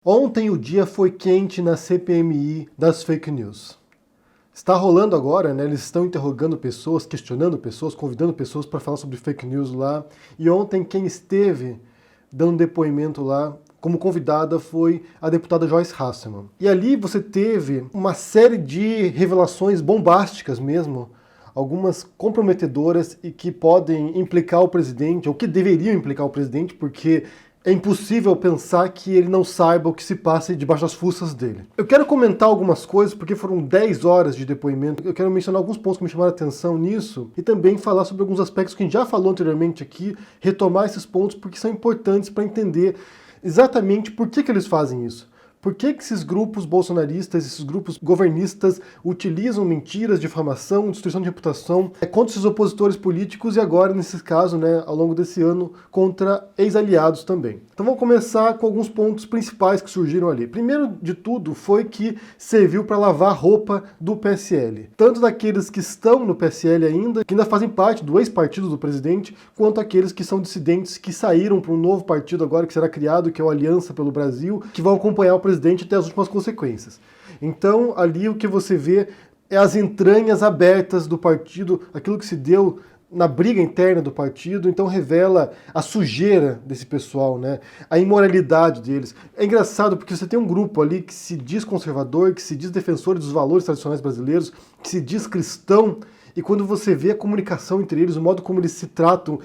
Ontem o dia foi quente na CPMI das fake news. Está rolando agora, né? Eles estão interrogando pessoas, questionando pessoas, convidando pessoas para falar sobre fake news lá. E ontem quem esteve dando depoimento lá como convidada foi a deputada Joyce Hasselmann. E ali você teve uma série de revelações bombásticas mesmo, algumas comprometedoras e que podem implicar o presidente, ou que deveriam implicar o presidente, porque é impossível pensar que ele não saiba o que se passa debaixo das fuças dele. Eu quero comentar algumas coisas, porque foram 10 horas de depoimento. Eu quero mencionar alguns pontos que me chamaram a atenção nisso e também falar sobre alguns aspectos que a gente já falou anteriormente aqui, retomar esses pontos porque são importantes para entender exatamente por que eles fazem isso. Por que esses grupos bolsonaristas, esses grupos governistas utilizam mentiras, difamação, destruição de reputação contra esses opositores políticos e agora, nesse caso, né, ao longo desse ano, contra ex-aliados também. Então vamos começar com alguns pontos principais que surgiram ali. Primeiro de tudo foi que serviu para lavar a roupa do PSL. Tanto daqueles que estão no PSL ainda, que ainda fazem parte do ex-partido do presidente, quanto aqueles que são dissidentes que saíram para um novo partido agora que será criado, que é o Aliança pelo Brasil, que vão acompanhar o presidente até as últimas consequências. Então, ali o que você vê é as entranhas abertas do partido, aquilo que se deu na briga interna do partido, então revela a sujeira desse pessoal, né? A imoralidade deles. É engraçado porque você tem um grupo ali que se diz conservador, que se diz defensor dos valores tradicionais brasileiros, que se diz cristão, e quando você vê a comunicação entre eles, o modo como eles se tratam,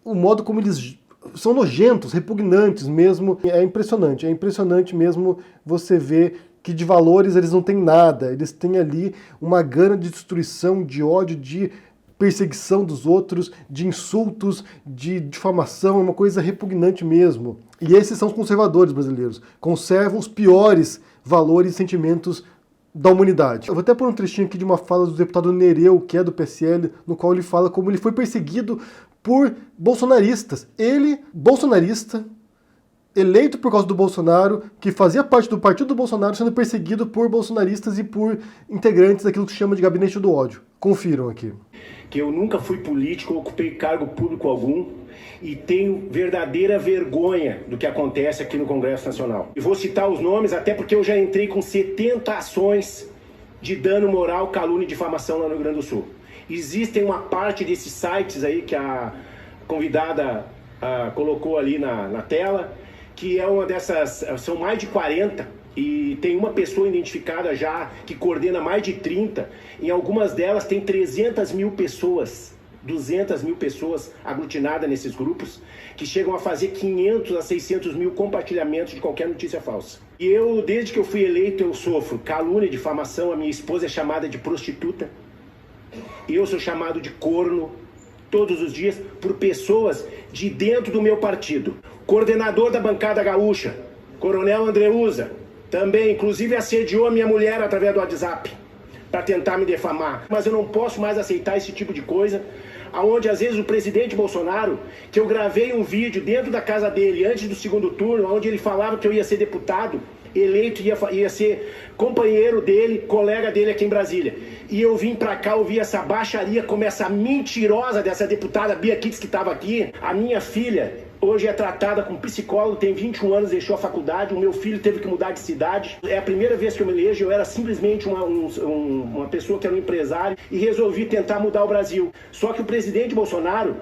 o modo como eles são nojentos, repugnantes mesmo. É impressionante mesmo você ver que de valores eles não têm nada. Eles têm ali uma gana de destruição, de ódio, de perseguição dos outros, de insultos, de difamação, é uma coisa repugnante mesmo. E esses são os conservadores brasileiros. Conservam os piores valores e sentimentos da humanidade. Eu vou até pôr um trechinho aqui de uma fala do deputado Nereu, que é do PSL, no qual ele fala como ele foi perseguido por bolsonaristas. Ele, bolsonarista, eleito por causa do Bolsonaro, que fazia parte do partido do Bolsonaro, sendo perseguido por bolsonaristas e por integrantes daquilo que se chama de gabinete do ódio. Confiram aqui. Que eu nunca fui político, ocupei cargo público algum e tenho verdadeira vergonha do que acontece aqui no Congresso Nacional. E vou citar os nomes até porque eu já entrei com 70 ações de dano moral, calúnia e difamação lá no Rio Grande do Sul. Existem uma parte desses sites aí que a convidada colocou ali na tela, que é uma dessas, são mais de 40, e tem uma pessoa identificada já que coordena mais de 30. Em algumas delas tem 300 mil pessoas, 200 mil pessoas aglutinadas nesses grupos, que chegam a fazer 500 a 600 mil compartilhamentos de qualquer notícia falsa. E eu, desde que eu fui eleito, eu sofro calúnia, difamação, a minha esposa é chamada de prostituta, eu sou chamado de corno todos os dias por pessoas de dentro do meu partido. Coordenador da bancada gaúcha, Coronel Andreuza, também, inclusive, assediou a minha mulher através do WhatsApp para tentar me defamar. Mas eu não posso mais aceitar esse tipo de coisa, aonde às vezes o presidente Bolsonaro, que eu gravei um vídeo dentro da casa dele antes do segundo turno, onde ele falava que eu ia ser deputado eleito, ia ser companheiro dele, colega dele aqui em Brasília. E eu vim pra cá ouvir essa baixaria, como essa mentirosa dessa deputada Bia Kicis que estava aqui. A minha filha hoje é tratada com psicólogo, tem 21 anos, deixou a faculdade, o meu filho teve que mudar de cidade. É a primeira vez que eu me elejo, eu era simplesmente uma pessoa que era um empresário e resolvi tentar mudar o Brasil. Só que o presidente Bolsonaro,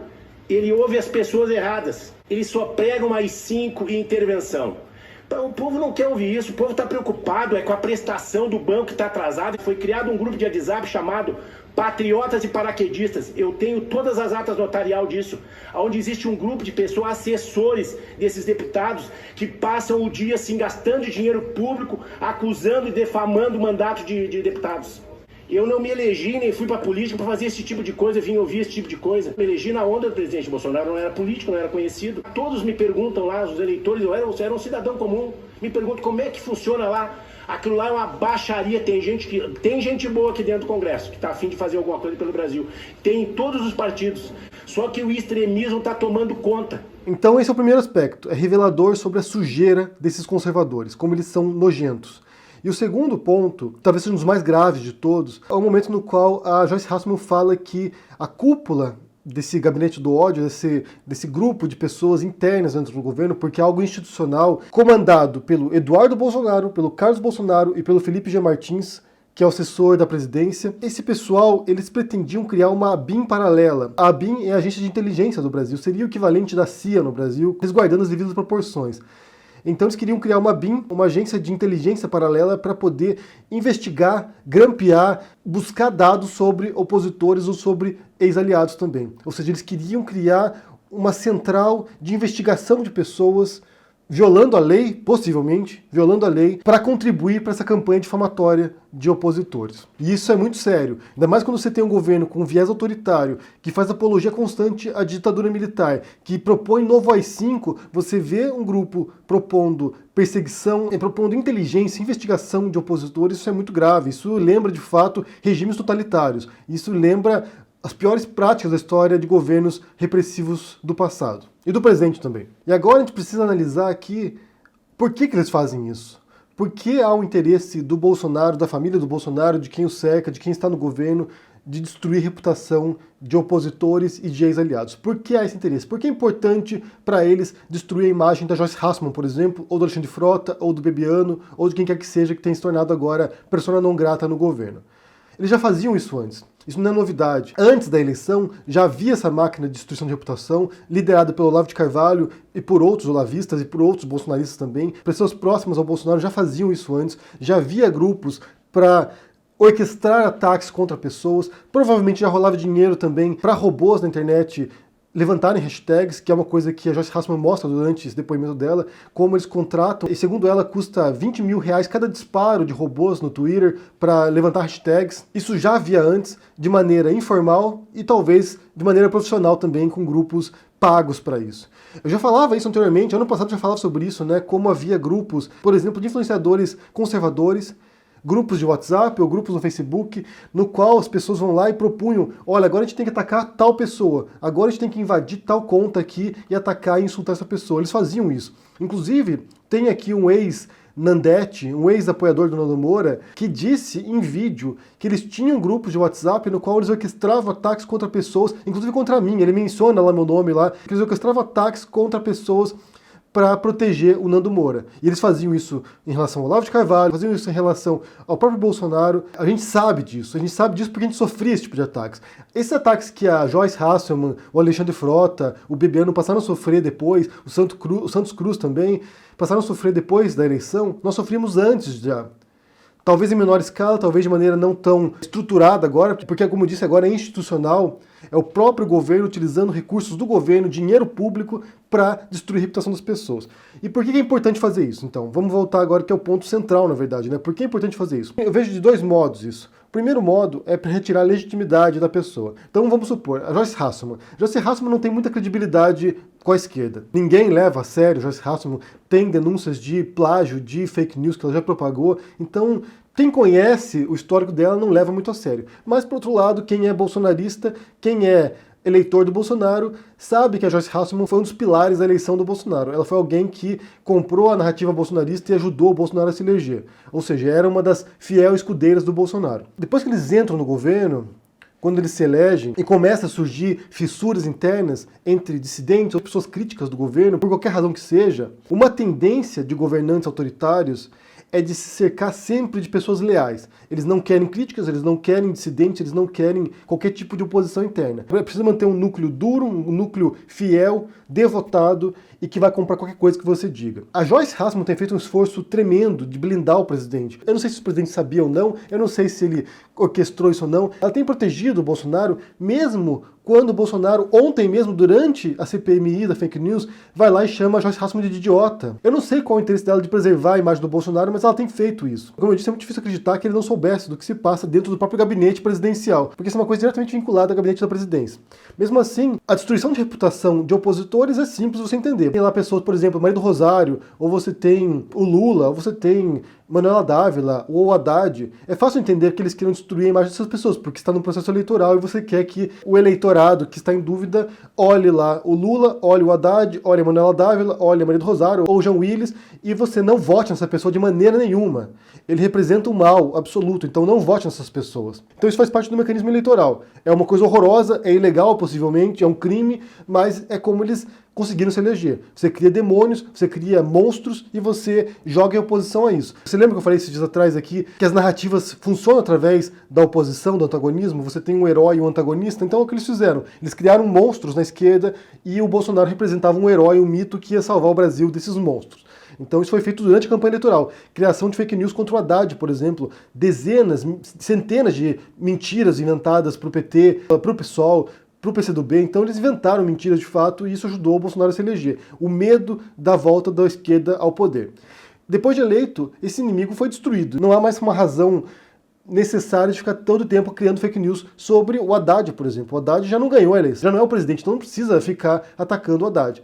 ele ouve as pessoas erradas. Ele só prega uma AI-5 e intervenção. Então, o povo não quer ouvir isso, o povo está preocupado com a prestação do banco que está atrasado. Foi criado um grupo de WhatsApp chamado Patriotas e Paraquedistas. Eu tenho todas as atas notarial disso, onde existe um grupo de pessoas, assessores desses deputados, que passam o dia assim, gastando dinheiro público, acusando e defamando o mandato de deputados. Eu não me elegi, nem fui para política para fazer esse tipo de coisa, vim ouvir esse tipo de coisa. Me elegi na onda do presidente Bolsonaro, não era político, não era conhecido. Todos me perguntam lá, os eleitores, eu era um cidadão comum, me perguntam como é que funciona lá. Aquilo lá é uma baixaria, tem gente boa aqui dentro do Congresso, que está a fim de fazer alguma coisa pelo Brasil. Tem em todos os partidos, só que o extremismo está tomando conta. Então esse é o primeiro aspecto, é revelador sobre a sujeira desses conservadores, como eles são nojentos. E o segundo ponto, talvez seja um dos mais graves de todos, é o momento no qual a Joyce Hasselmann fala que a cúpula desse gabinete do ódio, desse grupo de pessoas internas dentro do governo, porque é algo institucional, comandado pelo Eduardo Bolsonaro, pelo Carlos Bolsonaro e pelo Felipe G. Martins, que é o assessor da presidência. Esse pessoal, eles pretendiam criar uma ABIN paralela. A ABIN é a agência de inteligência do Brasil, seria o equivalente da CIA no Brasil, resguardando as devidas proporções. Então eles queriam criar uma ABIN, uma agência de inteligência paralela, para poder investigar, grampear, buscar dados sobre opositores ou sobre ex-aliados também. Ou seja, eles queriam criar uma central de investigação de pessoas violando a lei, possivelmente, violando a lei, para contribuir para essa campanha difamatória de opositores. E isso é muito sério, ainda mais quando você tem um governo com viés autoritário, que faz apologia constante à ditadura militar, que propõe novo AI-5, você vê um grupo propondo perseguição, propondo inteligência, investigação de opositores, isso é muito grave, isso lembra de fato regimes totalitários, isso lembra as piores práticas da história de governos repressivos do passado. E do presente também. E agora a gente precisa analisar aqui por que eles fazem isso. Por que há o interesse do Bolsonaro, da família do Bolsonaro, de quem o cerca, de quem está no governo, de destruir a reputação de opositores e de ex-aliados? Por que há esse interesse? Porque é importante para eles destruir a imagem da Joyce Hasselmann, por exemplo, ou do Alexandre Frota, ou do Bebiano, ou de quem quer que seja que tenha se tornado agora persona non grata no governo. Eles já faziam isso antes. Isso não é novidade. Antes da eleição, já havia essa máquina de destruição de reputação, liderada pelo Olavo de Carvalho e por outros olavistas e por outros bolsonaristas também. Pessoas próximas ao Bolsonaro já faziam isso antes. Já havia grupos para orquestrar ataques contra pessoas. Provavelmente já rolava dinheiro também para robôs na internet levantarem hashtags, que é uma coisa que a Joyce Hasselmann mostra durante esse depoimento dela, como eles contratam, e segundo ela custa 20 mil reais cada disparo de robôs no Twitter para levantar hashtags. Isso já havia antes, de maneira informal e talvez de maneira profissional também, com grupos pagos para isso. Eu já falava isso anteriormente, ano passado eu já falava sobre isso, né? Como havia grupos, por exemplo, de influenciadores conservadores, grupos de WhatsApp ou grupos no Facebook, no qual as pessoas vão lá e propunham, olha, agora a gente tem que atacar tal pessoa, agora a gente tem que invadir tal conta aqui e atacar e insultar essa pessoa. Eles faziam isso. Inclusive, tem aqui um ex-Nandete, um ex-apoiador do Nando Moura, que disse em vídeo que eles tinham grupos de WhatsApp no qual eles orquestravam ataques contra pessoas, inclusive contra mim. Ele menciona lá meu nome lá, que eles orquestravam ataques contra pessoas para proteger o Nando Moura. E eles faziam isso em relação ao Olavo de Carvalho, faziam isso em relação ao próprio Bolsonaro. A gente sabe disso porque a gente sofria esse tipo de ataques. Esses ataques que a Joyce Hasselmann, o Alexandre Frota, o Bebiano passaram a sofrer depois, o Santos Cruz também, passaram a sofrer depois da eleição, nós sofríamos antes já. Talvez em menor escala, talvez de maneira não tão estruturada agora, porque, como eu disse agora, é institucional. É o próprio governo utilizando recursos do governo, dinheiro público, para destruir a reputação das pessoas. E por que é importante fazer isso? Então, vamos voltar agora, que é o ponto central, na verdade, né? Por que é importante fazer isso? Eu vejo de dois modos isso. O primeiro modo é para retirar a legitimidade da pessoa. Então vamos supor, a Joyce Hasselmann. Joyce Hasselmann não tem muita credibilidade com a esquerda. Ninguém leva a sério Joyce Hasselmann, tem denúncias de plágio, de fake news que ela já propagou. Então, quem conhece o histórico dela não leva muito a sério. Mas, por outro lado, quem é bolsonarista, quem é eleitor do Bolsonaro, sabe que a Joyce Hasselmann foi um dos pilares da eleição do Bolsonaro. Ela foi alguém que comprou a narrativa bolsonarista e ajudou o Bolsonaro a se eleger. Ou seja, era uma das fiel escudeiras do Bolsonaro. Depois que eles entram no governo, quando eles se elegem e começa a surgir fissuras internas entre dissidentes ou pessoas críticas do governo, por qualquer razão que seja, uma tendência de governantes autoritários é de se cercar sempre de pessoas leais. Eles não querem críticas, eles não querem dissidentes, eles não querem qualquer tipo de oposição interna. Precisa manter um núcleo duro, um núcleo fiel, devotado e que vai comprar qualquer coisa que você diga. A Joyce Hasselmann tem feito um esforço tremendo de blindar o presidente. Eu não sei se o presidente sabia ou não, eu não sei se ele orquestrou isso ou não. Ela tem protegido o Bolsonaro, mesmo quando o Bolsonaro, ontem mesmo, durante a CPMI da fake news, vai lá e chama a Joyce Hasselmann de idiota. Eu não sei qual é o interesse dela de preservar a imagem do Bolsonaro, mas ela tem feito isso. Como eu disse, é muito difícil acreditar que ele não soubesse do que se passa dentro do próprio gabinete presidencial, porque isso é uma coisa diretamente vinculada ao gabinete da presidência. Mesmo assim, a destruição de reputação de opositores é simples você entender. Tem lá pessoas, por exemplo, Maria do Rosário, ou você tem o Lula, ou você tem Manuela Dávila ou o Haddad, é fácil entender que eles queiram destruir a imagem dessas pessoas, porque está no processo eleitoral e você quer que o eleitorado que está em dúvida olhe lá o Lula, olhe o Haddad, olhe a Manuela Dávila, olhe a Maria do Rosário ou o João Willis e você não vote nessa pessoa de maneira nenhuma. Ele representa um mal absoluto, então não vote nessas pessoas. Então isso faz parte do mecanismo eleitoral. É uma coisa horrorosa, é ilegal possivelmente, é um crime, mas é como eles conseguiram se eleger. Você cria demônios, você cria monstros e você joga em oposição a isso. Você lembra que eu falei esses dias atrás aqui que as narrativas funcionam através da oposição, do antagonismo? Você tem um herói e um antagonista, então é o que eles fizeram. Eles criaram monstros na esquerda e o Bolsonaro representava um herói, um mito que ia salvar o Brasil desses monstros. Então isso foi feito durante a campanha eleitoral. Criação de fake news contra o Haddad, por exemplo. Dezenas, centenas de mentiras inventadas para o PT, para o PSOL, para o PCdoB. Então eles inventaram mentiras de fato e isso ajudou o Bolsonaro a se eleger. O medo da volta da esquerda ao poder. Depois de eleito, esse inimigo foi destruído. Não há mais uma razão necessária de ficar todo o tempo criando fake news sobre o Haddad, por exemplo. O Haddad já não ganhou a eleição, já não é o presidente, então não precisa ficar atacando o Haddad.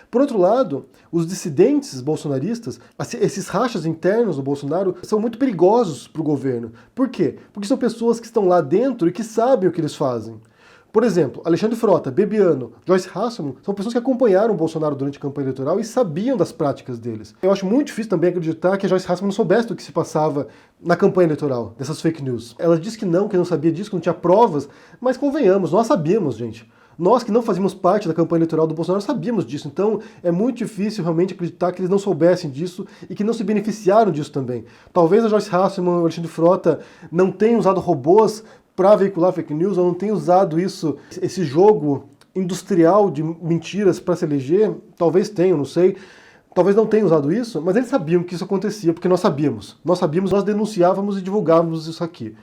Por outro lado, os dissidentes bolsonaristas, esses rachas internos do Bolsonaro, são muito perigosos para o governo. Por quê? Porque são pessoas que estão lá dentro e que sabem o que eles fazem. Por exemplo, Alexandre Frota, Bebiano, Joyce Hasselmann, são pessoas que acompanharam o Bolsonaro durante a campanha eleitoral e sabiam das práticas deles. Eu acho muito difícil também acreditar que a Joyce Hasselmann não soubesse do que se passava na campanha eleitoral, dessas fake news. Ela disse que não sabia disso, que não tinha provas, mas convenhamos, nós sabíamos, gente. Nós que não fazíamos parte da campanha eleitoral do Bolsonaro sabíamos disso, então é muito difícil realmente acreditar que eles não soubessem disso e que não se beneficiaram disso também. Talvez a Joyce Hasselmann, o Alexandre Frota não tenham usado robôs para veicular fake news, ou não tenham usado isso, esse jogo industrial de mentiras para se eleger, talvez tenham, não sei. Talvez não tenham usado isso, mas eles sabiam que isso acontecia, porque nós sabíamos. Nós sabíamos, nós denunciávamos e divulgávamos isso aqui.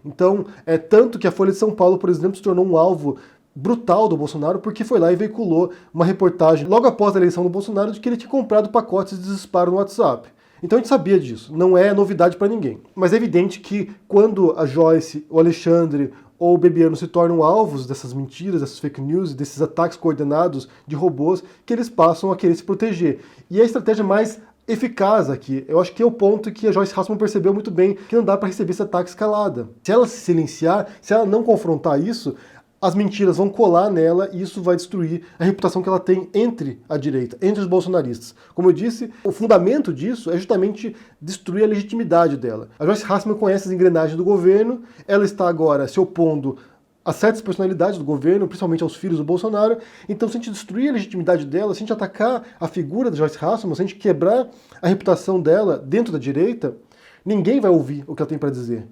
Então, é tanto que a Folha de São Paulo, por exemplo, se tornou um alvo brutal do Bolsonaro, porque foi lá e veiculou uma reportagem logo após a eleição do Bolsonaro de que ele tinha comprado pacotes de disparo no WhatsApp. Então a gente sabia disso, não é novidade para ninguém. Mas é evidente que quando a Joyce, o Alexandre ou o Bebiano se tornam alvos dessas mentiras, dessas fake news, desses ataques coordenados de robôs, que eles passam a querer se proteger. E a estratégia mais eficaz aqui, eu acho que é o ponto que a Joyce Hasselmann percebeu muito bem, que não dá para receber esse ataque escalada. Se ela se silenciar, se ela não confrontar isso, as mentiras vão colar nela e isso vai destruir a reputação que ela tem entre a direita, entre os bolsonaristas. Como eu disse, o fundamento disso é justamente destruir a legitimidade dela. A Joyce Hasselmann conhece as engrenagens do governo, ela está agora se opondo a certas personalidades do governo, principalmente aos filhos do Bolsonaro. Então, se a gente destruir a legitimidade dela, se a gente atacar a figura da Joyce Hasselmann, se a gente quebrar a reputação dela dentro da direita, ninguém vai ouvir o que ela tem para dizer.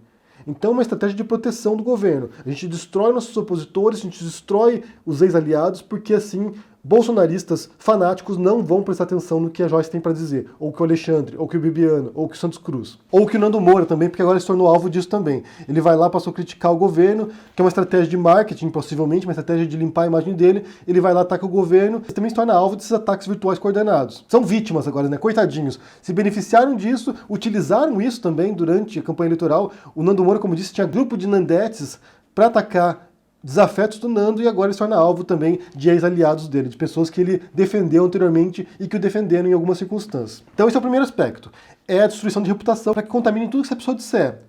Então é uma estratégia de proteção do governo. A gente destrói nossos opositores, a gente destrói os ex-aliados, porque assim bolsonaristas fanáticos não vão prestar atenção no que a Joyce tem para dizer, ou que o Alexandre, ou que o Bebiano, ou que o Santos Cruz, ou que o Nando Moura também, porque agora ele se tornou alvo disso também. Ele vai lá, passou a criticar o governo, que é uma estratégia de marketing, possivelmente, uma estratégia de limpar a imagem dele, ele vai lá, ataca o governo, e também se torna alvo desses ataques virtuais coordenados. São vítimas agora, né? Coitadinhos. Se beneficiaram disso, utilizaram isso também durante a campanha eleitoral. O Nando Moura, como disse, tinha grupo de nandetes para atacar desafetos do Nando e agora ele se torna alvo também de ex-aliados dele, de pessoas que ele defendeu anteriormente e que o defenderam em algumas circunstâncias. Então esse é o primeiro aspecto, é a destruição de reputação para que contamine tudo que essa pessoa disser.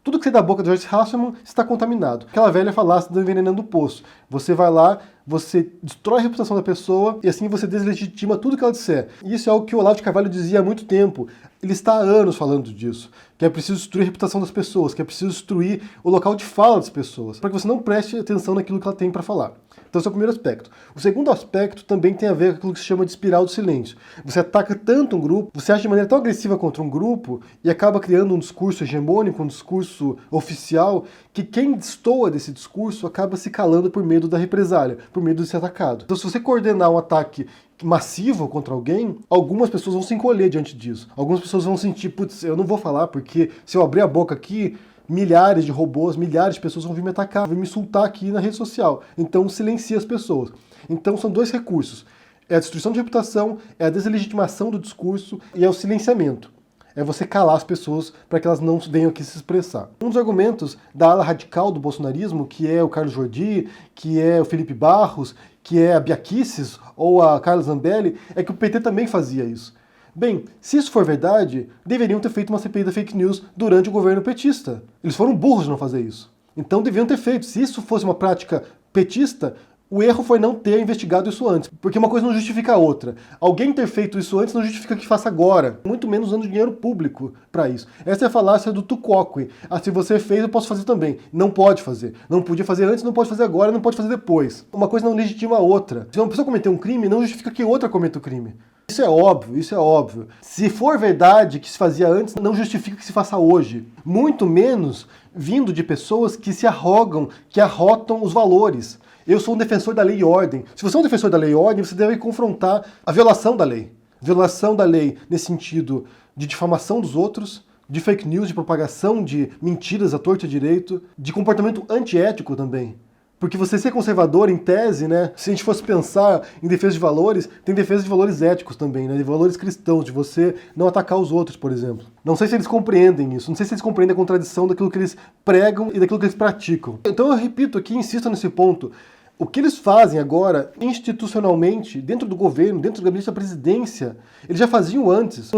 Tudo que sai da boca de Joyce Hasselmann está contaminado. Aquela velha falácia do envenenando o poço. Você vai lá, você destrói a reputação da pessoa e assim você deslegitima tudo que ela disser. E isso é algo que o Olavo de Carvalho dizia há muito tempo. Ele está há anos falando disso. Que é preciso destruir a reputação das pessoas, que é preciso destruir o local de fala das pessoas, para que você não preste atenção naquilo que ela tem para falar. Então esse é o primeiro aspecto. O segundo aspecto também tem a ver com aquilo que se chama de espiral do silêncio. Você ataca tanto um grupo, você age de maneira tão agressiva contra um grupo e acaba criando um discurso hegemônico, um discurso oficial, que quem destoa desse discurso acaba se calando por medo da represália, por medo de ser atacado. Então se você coordenar um ataque massivo contra alguém, algumas pessoas vão se encolher diante disso. Algumas pessoas vão sentir, putz, eu não vou falar porque se eu abrir a boca aqui, milhares de robôs, milhares de pessoas vão vir me atacar, vão me insultar aqui na rede social. Então silencia as pessoas. Então são dois recursos. É a destruição de reputação, é a deslegitimação do discurso e é o silenciamento. É você calar as pessoas para que elas não venham aqui se expressar. Um dos argumentos da ala radical do bolsonarismo, que é o Carlos Jordi, que é o Felipe Barros, que é a Bia Kicis ou a Carla Zambelli, é que o PT também fazia isso. Bem, se isso for verdade, deveriam ter feito uma CPI da fake news durante o governo petista. Eles foram burros de não fazer isso. Então deveriam ter feito. Se isso fosse uma prática petista, o erro foi não ter investigado isso antes. Porque uma coisa não justifica a outra. Alguém ter feito isso antes não justifica que faça agora. Muito menos usando dinheiro público para isso. Essa é a falácia do tu quoque. Ah, se você fez, eu posso fazer também. Não pode fazer. Não podia fazer antes, não pode fazer agora, não pode fazer depois. Uma coisa não legitima a outra. Se uma pessoa cometer um crime, não justifica que outra cometa o crime. Isso é óbvio, isso é óbvio. Se for verdade que se fazia antes, não justifica que se faça hoje. Muito menos vindo de pessoas que se arrogam, que arrotam os valores. Eu sou um defensor da lei e ordem. Se você é um defensor da lei e ordem, você deve confrontar a violação da lei. Violação da lei nesse sentido de difamação dos outros, de fake news, de propagação de mentiras à torta e à direito, de comportamento antiético também. Porque você ser conservador, em tese, né, se a gente fosse pensar em defesa de valores, tem defesa de valores éticos também, né, de valores cristãos, de você não atacar os outros, por exemplo. Não sei se eles compreendem isso, não sei se eles compreendem a contradição daquilo que eles pregam e daquilo que eles praticam. Então eu repito aqui, insisto nesse ponto, o que eles fazem agora, institucionalmente, dentro do governo, dentro do gabinete da presidência, eles já faziam antes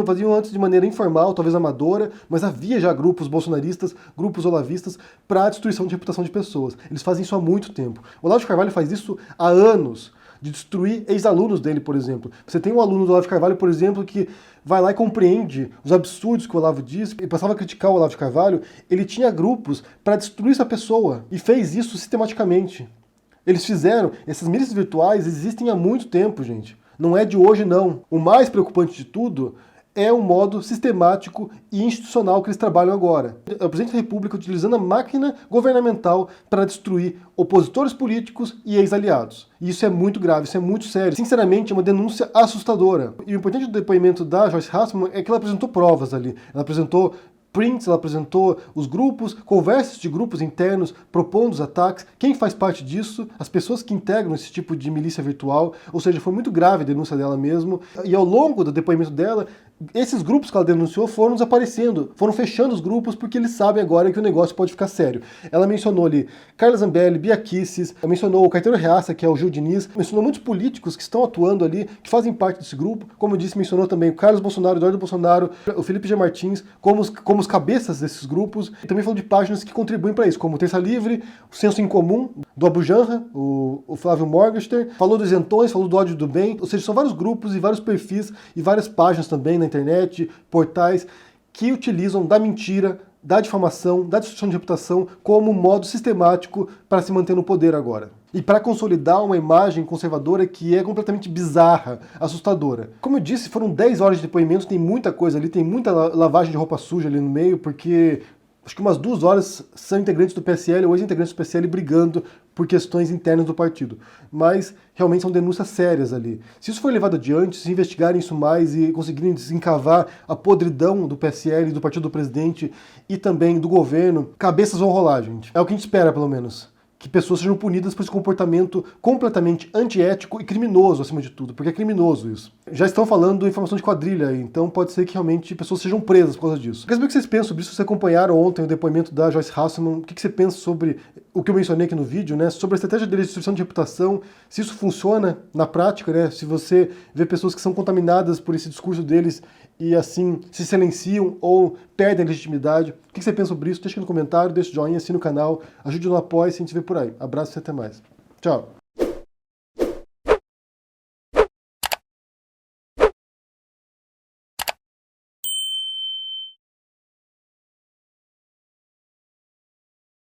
de maneira informal, talvez amadora, mas havia já grupos bolsonaristas, grupos olavistas, para a destruição de reputação de pessoas. Eles fazem isso há muito tempo. O Olavo de Carvalho faz isso há anos, de destruir ex-alunos dele, por exemplo. Você tem um aluno do Olavo de Carvalho, por exemplo, que vai lá e compreende os absurdos que o Olavo diz, e passava a criticar o Olavo de Carvalho, ele tinha grupos para destruir essa pessoa, e fez isso sistematicamente. Eles fizeram, essas milícias virtuais existem há muito tempo, gente. Não é de hoje, não. O mais preocupante de tudo é o modo sistemático e institucional que eles trabalham agora. O presidente da República utilizando a máquina governamental para destruir opositores políticos e ex-aliados. E isso é muito grave, isso é muito sério. Sinceramente, é uma denúncia assustadora. E o importante do depoimento da Joyce Hasselman é que ela apresentou provas ali. Ela apresentou prints, ela apresentou os grupos, conversas de grupos internos propondo os ataques, quem faz parte disso, as pessoas que integram esse tipo de milícia virtual, ou seja, foi muito grave a denúncia dela mesmo, e ao longo do depoimento dela, esses grupos que ela denunciou foram desaparecendo, foram fechando os grupos porque eles sabem agora que o negócio pode ficar sério. Ela mencionou ali Carla Zambelli, Bia Kicis, mencionou o Caetano Reaça, que é o Gil Diniz, mencionou muitos políticos que estão atuando ali, que fazem parte desse grupo, como eu disse, mencionou também o Carlos Bolsonaro, Eduardo Bolsonaro, o Felipe G. Martins, como os cabeças desses grupos, e também falou de páginas que contribuem para isso, como o Terça Livre, o Senso em Comum, do Abu Janra, o Flávio Morgenstern, falou dos isentões, falou do ódio do bem, ou seja, são vários grupos e vários perfis e várias páginas também na internet, portais, que utilizam da mentira, da difamação, da destruição de reputação como modo sistemático para se manter no poder agora. E para consolidar uma imagem conservadora que é completamente bizarra, assustadora. Como eu disse, foram 10 horas de depoimentos, tem muita coisa ali, tem muita lavagem de roupa suja ali no meio, porque acho que umas 2 horas são integrantes do PSL ou ex-integrantes do PSL brigando por questões internas do partido. Mas realmente são denúncias sérias ali. Se isso for levado adiante, se investigarem isso mais e conseguirem desencavar a podridão do PSL, do partido do presidente e também do governo, cabeças vão rolar, gente. É o que a gente espera, pelo menos. Que pessoas sejam punidas por esse comportamento completamente antiético e criminoso, acima de tudo, porque é criminoso isso. Já estão falando de informação de quadrilha, então pode ser que realmente pessoas sejam presas por causa disso. Quer saber o que vocês pensam sobre isso? Vocês acompanharam ontem o depoimento da Joyce Hasselman, o que você pensa sobre o que eu mencionei aqui no vídeo, né? Sobre a estratégia de destruição de reputação, se isso funciona na prática, né? Se você vê pessoas que são contaminadas por esse discurso deles e assim se silenciam ou perdem a legitimidade. O que você pensa sobre isso? Deixa aqui no comentário, deixa o joinha, assina o canal, ajude no apoio, se a gente vê por aí. Abraço e até mais. Tchau!